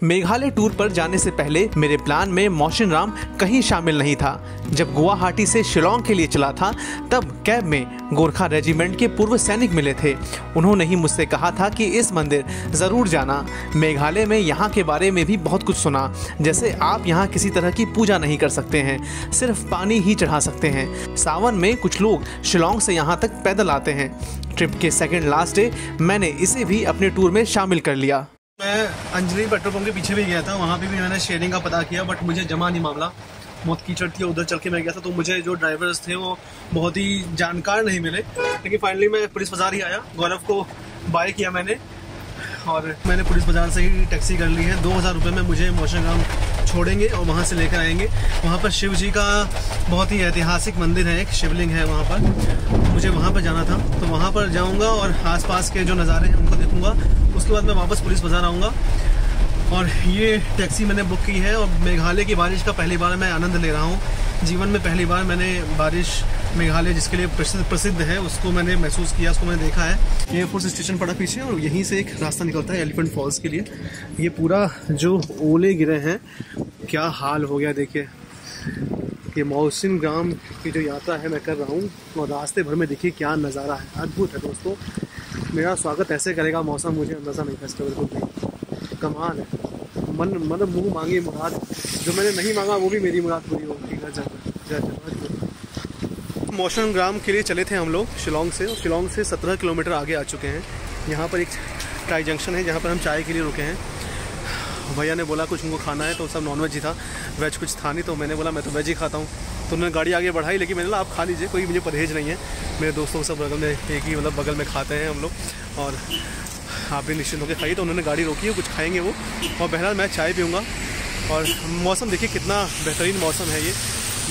Meghalaya tour पर जाने से पहले मेरे प्लान में मौशिनराम कहीं शामिल नहीं था। जब गुवाहाटी से शिलोंग के लिए चला था तब कैब में गोरखा रेजिमेंट के पूर्व सैनिक मिले थे। उन्होंने ही मुझसे कहा था कि इस मंदिर ज़रूर जाना। मेघालय में यहाँ के बारे में भी बहुत कुछ सुना, जैसे आप यहाँ किसी तरह की पूजा नहीं कर सकते हैं, सिर्फ पानी ही चढ़ा सकते हैं। सावन में कुछ लोग शिलोंग से यहाँ तक पैदल आते हैं। ट्रिप के सेकेंड लास्ट डे मैंने इसे भी अपने टूर में शामिल कर लिया। मैं अंजलि पेट्रोल पंप के पीछे भी गया था, वहाँ पे भी मैंने शेयरिंग का पता किया, बट मुझे जमा नहीं मामला। बहुत कीचड़ थी, उधर चल के मैं गया था, तो मुझे जो ड्राइवर्स थे वो बहुत ही जानकार नहीं मिले। लेकिन फाइनली मैं पुलिस बाजार ही आया, गौरव को बाय किया मैंने, और मैंने पुलिस बाजार से ही टैक्सी कर ली है। 2000 रुपये में मुझे मौशिनराम छोड़ेंगे और वहाँ से लेकर आएंगे। वहाँ पर शिव जी का बहुत ही ऐतिहासिक मंदिर है, एक शिवलिंग है वहाँ पर, मुझे वहाँ पर जाना था। तो वहाँ पर जाऊँगा और आसपास के जो नज़ारे हैं उनको देखूँगा। उसके बाद मैं वापस पुलिस बाजार आऊँगा। और ये टैक्सी मैंने बुक की है, और मेघालय की बारिश का पहली बार मैं आनंद ले रहा हूँ। जीवन में पहली बार मैंने बारिश, मेघालय जिसके लिए प्रसिद्ध है, उसको मैंने महसूस किया, उसको मैंने देखा है। एयरफोर्स स्टेशन पड़ा पीछे, और यहीं से एक रास्ता निकलता है एलिफेंट फॉल्स के लिए। ये पूरा जो ओले गिरे हैं, क्या हाल हो गया देखिए। ये मौशिनराम की जो यात्रा है मैं कर रहा हूँ, और रास्ते भर में देखिए क्या नज़ारा है, अद्भुत है दोस्तों। मेरा स्वागत ऐसे करेगा मौसम, मुझे अंदाज़ा नहीं था फेस्टिवल को। कमाल है। मतलब मुँह मांगी मुराद, जो मैंने नहीं मांगा वो भी मेरी मुराद पूरी होगी। मौशिनराम के लिए चले थे हम लोग शिलोंग से, और शिलोंग से 17 किलोमीटर आगे आ चुके हैं। यहाँ पर एक टाई जंक्शन है जहाँ पर हम चाय के लिए रुके हैं। भैया ने बोला कुछ उनको खाना है, तो सब नॉनवेज ही था, वेज कुछ था नहीं। तो मैंने बोला मैं तो वेज ही खाता हूँ। तो उन्होंने गाड़ी आगे बढ़ाई, लेकिन मैंने बोला आप खा लीजिए, कोई मुझे परहेज नहीं है। मेरे दोस्तों सब बगल में एक ही बगल में खाते हैं हम लोग, और आप भी निश्चिंत होकर खाइए। तो उन्होंने गाड़ी रोकी है, कुछ खाएंगे वो, और बहरहाल मैं चाय पीऊँगा। और मौसम देखिए कितना बेहतरीन मौसम है। ये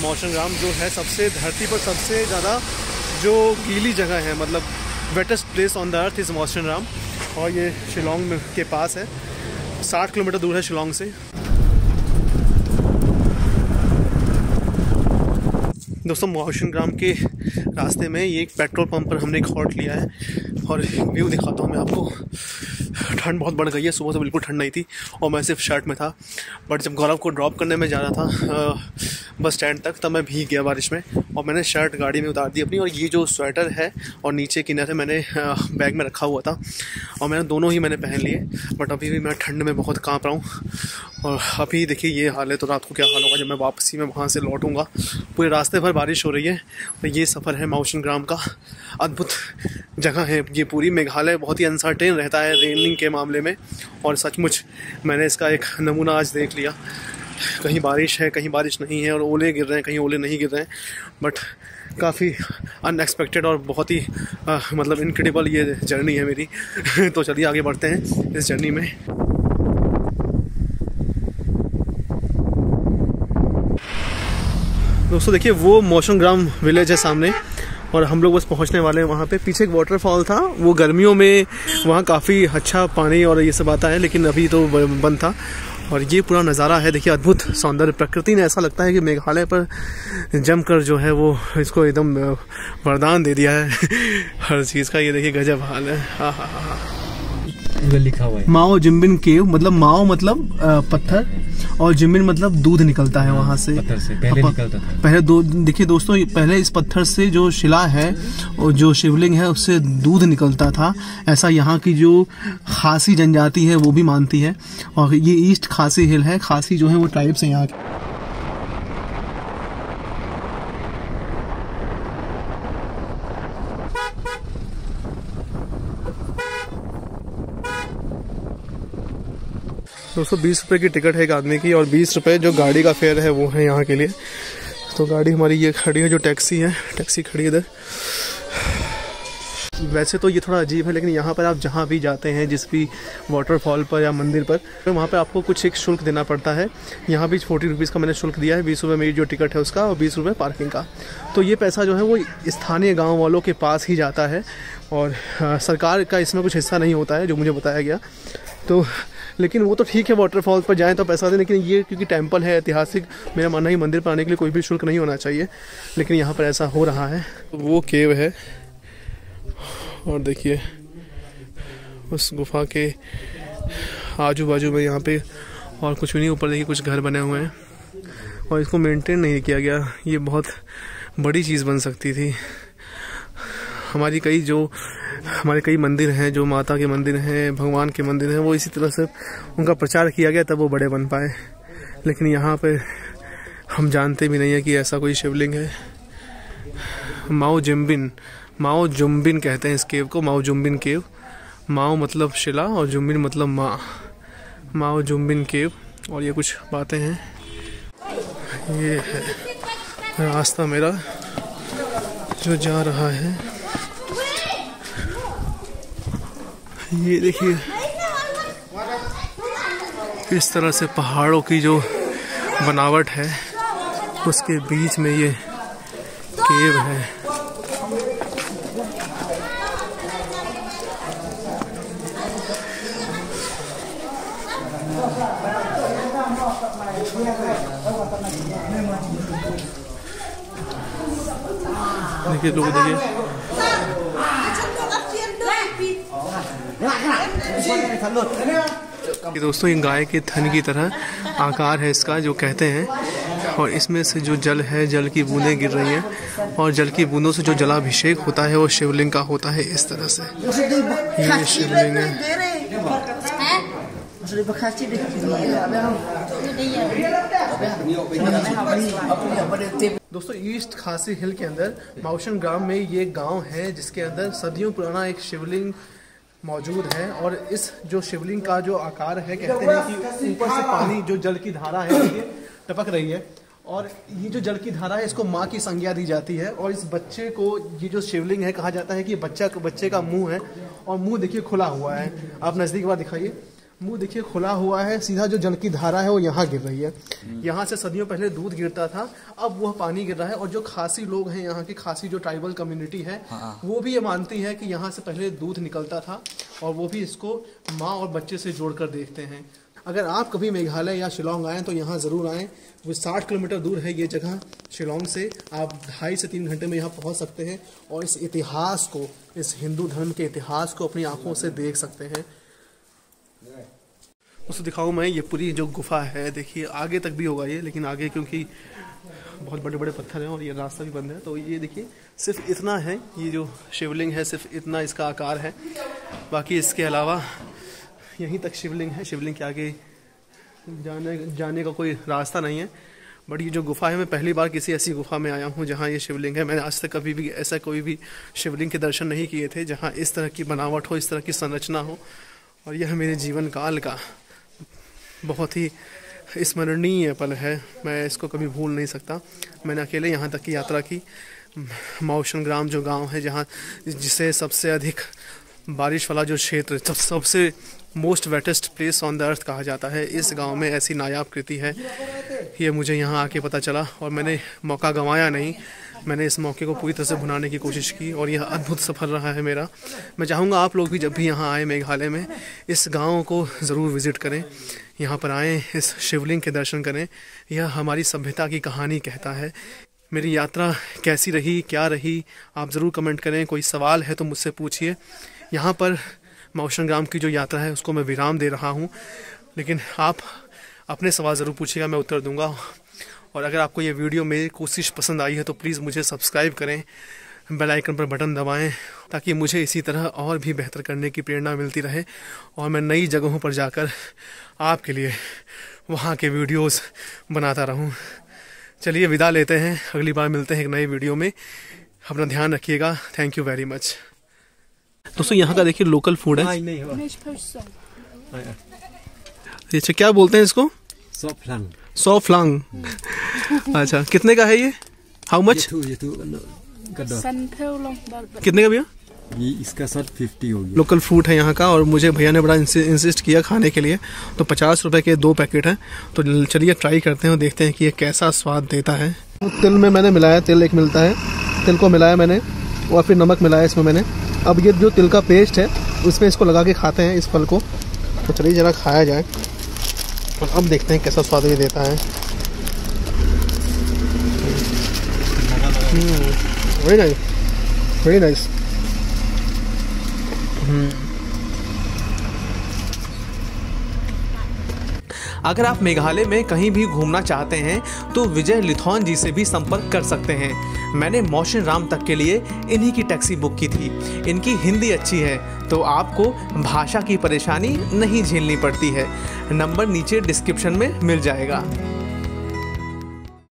मौशिनराम जो है सबसे धरती पर सबसे ज़्यादा जो गीली जगह है, मतलब wettest place on the earth is Mawsynram. और ये शिलोंग के पास है, 60 किलोमीटर दूर है शिलोंग से। दोस्तों मौशिनराम के रास्ते में ये एक पेट्रोल पंप पर हमने एक हॉल्ट लिया है, और व्यू दिखाता हूँ मैं आपको। ठंड बहुत बढ़ गई है, सुबह से बिल्कुल ठंड नहीं थी, और मैं सिर्फ शर्ट में था। बट जब गौरव को ड्रॉप करने में जा रहा था बस स्टैंड तक, तब मैं भीग गया बारिश में, और मैंने शर्ट गाड़ी में उतार दी अपनी। और ये जो स्वेटर है और नीचे किनारे मैंने बैग में रखा हुआ था, और मैंने दोनों ही मैंने पहन लिए। बट अभी भी मैं ठंड में बहुत काँप रहा हूँ। और अभी देखिए ये हाल है, तो रात को क्या हाल होगा जब मैं वापसी में वहाँ से लौटूंगा। पूरे रास्ते भर बारिश हो रही है, और ये सफ़र है मौशिनराम का। अद्भुत जगह है ये पूरी। मेघालय बहुत ही अनसर्टेन रहता है रेनिंग के मामले में, और सचमुच मैंने इसका एक नमूना आज देख लिया। कहीं बारिश है, कहीं बारिश नहीं है, और ओले गिर रहे हैं, कहीं ओले नहीं गिर रहे हैं। बट काफ़ी अनएक्सपेक्टेड और बहुत ही मतलब इनक्रेडिबल ये जर्नी है मेरी। तो चलिए आगे बढ़ते हैं इस जर्नी में। दोस्तों देखिए वो मौशिनराम विलेज है सामने, और हम लोग बस पहुंचने वाले हैं वहाँ पे। पीछे एक वाटरफॉल था, वो गर्मियों में वहाँ काफ़ी अच्छा पानी और ये सब आता है, लेकिन अभी तो बंद था। और ये पूरा नज़ारा है देखिए, अद्भुत सौंदर्य। प्रकृति ने ऐसा लगता है कि मेघालय पर जमकर जो है वो इसको एकदम वरदान दे दिया है हर चीज़ का। ये देखिए गजब हाल है। हाँ हाँ हाँ, लिखा हुआ है माओ जिम्बिन केव। मतलब माओ मतलब पत्थर, और जिम्बिन मतलब दूध निकलता है वहां से। पत्थर से पहले निकलता था। पहले देखिए दोस्तों, पहले इस पत्थर से जो शिला है और जो शिवलिंग है उससे दूध निकलता था, ऐसा यहाँ की जो खासी जनजाति है वो भी मानती है। और ये ईस्ट खासी हिल है, खासी जो है वो ट्राइब्स है यहाँ के। दोस्तों 20 रुपये की टिकट है एक आदमी की, और 20 रुपये जो गाड़ी का फेयर है वो है यहाँ के लिए। तो गाड़ी हमारी ये खड़ी है, जो टैक्सी है, टैक्सी खड़ी है इधर। वैसे तो ये थोड़ा अजीब है, लेकिन यहाँ पर आप जहाँ भी जाते हैं, जिस भी वाटरफॉल पर या मंदिर पर, तो वहाँ पर आपको कुछ एक शुल्क देना पड़ता है। यहाँ भी 40 रुपीज़ का मैंने शुल्क दिया है, 20 रुपये मेरी जो टिकट है उसका, और 20 रुपये पार्किंग का। तो ये पैसा जो है वो स्थानीय गाँव वालों के पास ही जाता है, और सरकार का इसमें कुछ हिस्सा नहीं होता है, जो मुझे बताया गया। तो लेकिन वो तो ठीक है, वाटरफॉल पर जाएं तो पैसा दें, लेकिन ये क्योंकि टेंपल है ऐतिहासिक, मेरा मानना है मंदिर पर आने के लिए कोई भी शुल्क नहीं होना चाहिए, लेकिन यहाँ पर ऐसा हो रहा है। वो केव है, और देखिए उस गुफा के आजू बाजू में यहाँ पे और कुछ भी नहीं। ऊपर देखिए कुछ घर बने हुए हैं और इसको मेंटेन नहीं किया गया। ये बहुत बड़ी चीज़ बन सकती थी। हमारे कई मंदिर हैं, जो माता के मंदिर हैं, भगवान के मंदिर हैं, वो इसी तरह से उनका प्रचार किया गया तब वो बड़े बन पाए। लेकिन यहाँ पे हम जानते भी नहीं है कि ऐसा कोई शिवलिंग है। माओ जुम्बिन कहते हैं इस केव को, माओ जुम्बिन केव। माओ मतलब शिला और जुम्बिन मतलब माँ, माओ जुम्बिन केव। और ये कुछ बातें हैं। ये है रास्ता मेरा जो जा रहा है। ये देखिए इस तरह से पहाड़ों की जो बनावट है उसके बीच में ये केव है। देखिए लोग देखिए दोस्तों, ये गाय के थन की तरह आकार है इसका जो कहते हैं। और इसमें से जो जल है, जल की बूंदें गिर रही हैं और जल की बूंदों से जो जलाभिषेक होता है वो शिवलिंग का होता है इस तरह से। ये शिवलिंग है। दोस्तों, ईस्ट खासी हिल के अंदर माउशन ग्राम में ये गांव है जिसके अंदर सदियों पुराना एक शिवलिंग मौजूद है। और इस जो शिवलिंग का जो आकार है, कहते हैं कि ऊपर से पानी जो जल की धारा है ये टपक रही है और ये जो जल की धारा है इसको माँ की संज्ञा दी जाती है। और इस बच्चे को, ये जो शिवलिंग है, कहा जाता है कि बच्चे का मुंह है और मुंह देखिए खुला हुआ है। आप नज़दीक बार दिखाइए, मुंह देखिए खुला हुआ है। सीधा जो जल की धारा है वो यहाँ गिर रही है। यहाँ से सदियों पहले दूध गिरता था, अब वह पानी गिर रहा है। और जो खासी लोग हैं, यहाँ की खासी जो ट्राइबल कम्युनिटी है, वो भी ये मानती है कि यहाँ से पहले दूध निकलता था और वो भी इसको माँ और बच्चे से जोड़कर देखते हैं। अगर आप कभी मेघालय या शिलोंग आएँ तो यहाँ ज़रूर आएँ। वो 60 किलोमीटर दूर है ये जगह शिलोंग से। आप 2.5 से 3 घंटे में यहाँ पहुँच सकते हैं और इस इतिहास को, इस हिंदू धर्म के इतिहास को अपनी आँखों से देख सकते हैं। उसको दिखाऊँ मैं, ये पूरी जो गुफा है, देखिए आगे तक भी होगा ये, लेकिन आगे क्योंकि बहुत बड़े बड़े पत्थर हैं और ये रास्ता भी बंद है। तो ये देखिए सिर्फ इतना है, ये जो शिवलिंग है सिर्फ इतना इसका आकार है। बाकी इसके अलावा यहीं तक शिवलिंग है। शिवलिंग के आगे जाने का कोई रास्ता नहीं है। बट ये जो गुफा है, मैं पहली बार किसी ऐसी गुफा में आया हूँ जहाँ ये शिवलिंग है। मैंने आज तक कभी भी ऐसा कोई भी शिवलिंग के दर्शन नहीं किए थे जहाँ इस तरह की बनावट हो, इस तरह की संरचना हो। और यह मेरे जीवन काल का बहुत ही स्मरणीय पल है, मैं इसको कभी भूल नहीं सकता। मैंने अकेले यहाँ तक की यात्रा की। माउशन ग्राम जो गांव है, जहाँ जिसे सबसे अधिक बारिश वाला जो क्षेत्र, सबसे most wettest place on the अर्थ कहा जाता है, इस गांव में ऐसी नायाब कृति है। ये मुझे यहाँ आके पता चला और मैंने मौका गंवाया नहीं। मैंने इस मौके को पूरी तरह से भुनाने की कोशिश की और यह अद्भुत सफल रहा है मेरा। मैं चाहूँगा आप लोग भी जब भी यहाँ आए मेघालय में, इस गांव को ज़रूर विज़िट करें, यहाँ पर आएँ, इस शिवलिंग के दर्शन करें। यह हमारी सभ्यता की कहानी कहता है। मेरी यात्रा कैसी रही, क्या रही, आप ज़रूर कमेंट करें। कोई सवाल है तो मुझसे पूछिए। यहाँ पर माउशन ग्राम की जो यात्रा है उसको मैं विराम दे रहा हूँ, लेकिन आप अपने सवाल ज़रूर पूछिएगा, मैं उत्तर दूँगा। और अगर आपको ये वीडियो मेरी कोशिश पसंद आई है तो प्लीज़ मुझे सब्सक्राइब करें, बेल आइकन पर बटन दबाएं, ताकि मुझे इसी तरह और भी बेहतर करने की प्रेरणा मिलती रहे और मैं नई जगहों पर जाकर आपके लिए वहाँ के वीडियोस बनाता रहूँ। चलिए विदा लेते हैं, अगली बार मिलते हैं एक नए वीडियो में। अपना ध्यान रखिएगा। Thank you very much. दोस्तों, यहाँ का देखिए लोकल फूड है। अच्छा, क्या बोलते हैं इसको? सॉफ्लांग। अच्छा, कितने का है ये? How much? कितने का भैया? ये इसका साथ 50 हो गया। लोकल फूड है यहाँ का और मुझे भैया ने बड़ा इंसिस्ट किया खाने के लिए, तो 50 रुपए के 2 पैकेट हैं। तो चलिए ट्राई करते हैं और देखते हैं कि ये कैसा स्वाद देता है। तिल में मैंने मिलाया, तिल एक मिलता है, तिल को मिलाया मैंने और फिर नमक मिलाया इसमें मैंने। अब ये जो तिल का पेस्ट है उसमें इसको लगा के खाते हैं इस फल को। तो चलिए ज़रा खाया जाए और अब देखते हैं कैसा स्वाद ये देता है। Very nice, very nice. अगर आप मेघालय में कहीं भी घूमना चाहते हैं तो विजय लिथौन जी से भी संपर्क कर सकते हैं। मैंने मौशिनराम तक के लिए इन्हीं की टैक्सी बुक की थी। इनकी हिंदी अच्छी है तो आपको भाषा की परेशानी नहीं झेलनी पड़ती है। नंबर नीचे डिस्क्रिप्शन में मिल जाएगा।